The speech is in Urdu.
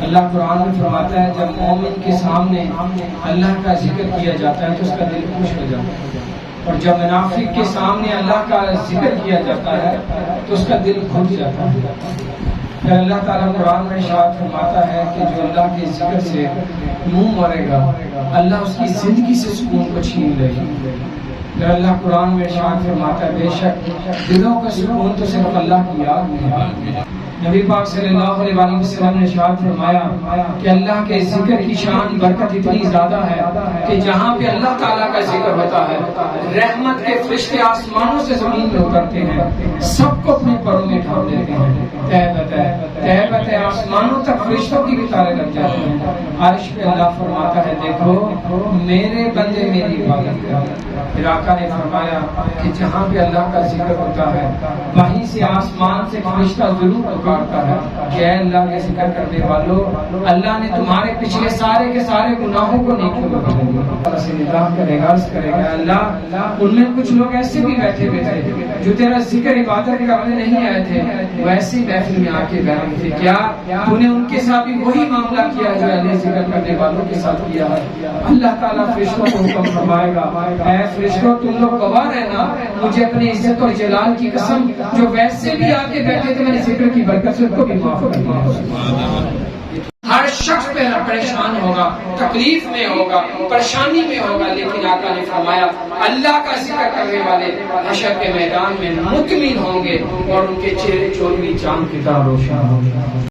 اللہ قرآن میں فرماتا ہے جب مومن کے سامنے اللہ کا ذکر کیا جاتا ہے تو اس کا دل خوش ہو جاتا ہے، اور جب منافق کے سامنے اللہ کا ذکر کیا جاتا ہے تو اس کا دل گھٹ جاتا ہے۔ پھر اللہ تعالیٰ قرآن میں ارشاد فرماتا ہے کہ جو اللہ کے ذکر سے منہ موڑے گا اللہ اس کی زندگی سے سکون کو چھین لے گا۔ پھر اللہ قرآن میں ارشاد فرماتا ہے بے شک دلوں کا سکون تو صرف اللہ کی یاد میں ہے۔ نبی پاک صلی اللہ علیہ وسلم نے ارشاد فرمایا کہ اللہ کے ذکر کی شان برکت اتنی زیادہ ہے کہ جہاں پہ اللہ تعالیٰ کا ذکر ہوتا ہے رحمت کے فرشتے آسمانوں سے زمین میں اترتے ہیں، سب کو اپنے پروں میں ڈھانپ دیتے ہیں، تہبت ہے آسمانوں تک فرشتوں کی بھی تارے لگ جاتے ہیں۔ عرش پہ اللہ فرماتا ہے دیکھو میرے بندے میری عبادت کرتے۔ پھر آقا نے فرمایا کہ جہاں پہ اللہ کا ذکر ہوتا ہے وہیں سے آسمان سے فرشتہ ضرور پکارتا ہے کہ اے اللہ کے ذکر کرنے والوں اللہ نے تمہارے پچھلے سارے کے سارے گناہوں کو نیکیوں میں بدل دیا۔ اللہ سے نگاہ کرے گا، عرض کرے گا اللہ ان میں کچھ لوگ ایسے بھی بیٹھے ہوئے تھے جو تیرا ذکر عبادت کرنے نہیں آئے تھے، وہ ایسی محفل میں آ کے بیٹھے تھے، کیا تو نے ان کے ساتھ بھی وہی معاملہ کیا جو اللہ ذکر کرنے والوں کے ساتھ کیا ہے؟ اللہ تعالیٰ فرشتوں کو حکم فرمائے گا اے فرشتوں تم لوگ گواہ رہنا مجھے اپنے عزت اور جلال کی قسم جو ویسے بھی آ کے بیٹھے تھے میں نے ذکر کی برکت سے ان کو بھی معاف کر دیا۔ ہر شخص پریشان ہوگا، تکلیف میں ہوگا، پریشانی میں ہوگا، لیکن آقا نے فرمایا اللہ کا ذکر کرنے والے حشر کے میدان میں مطمئن ہوں گے اور ان کے چہرے چور بھی چاند کی طرح روشن ہوں گے۔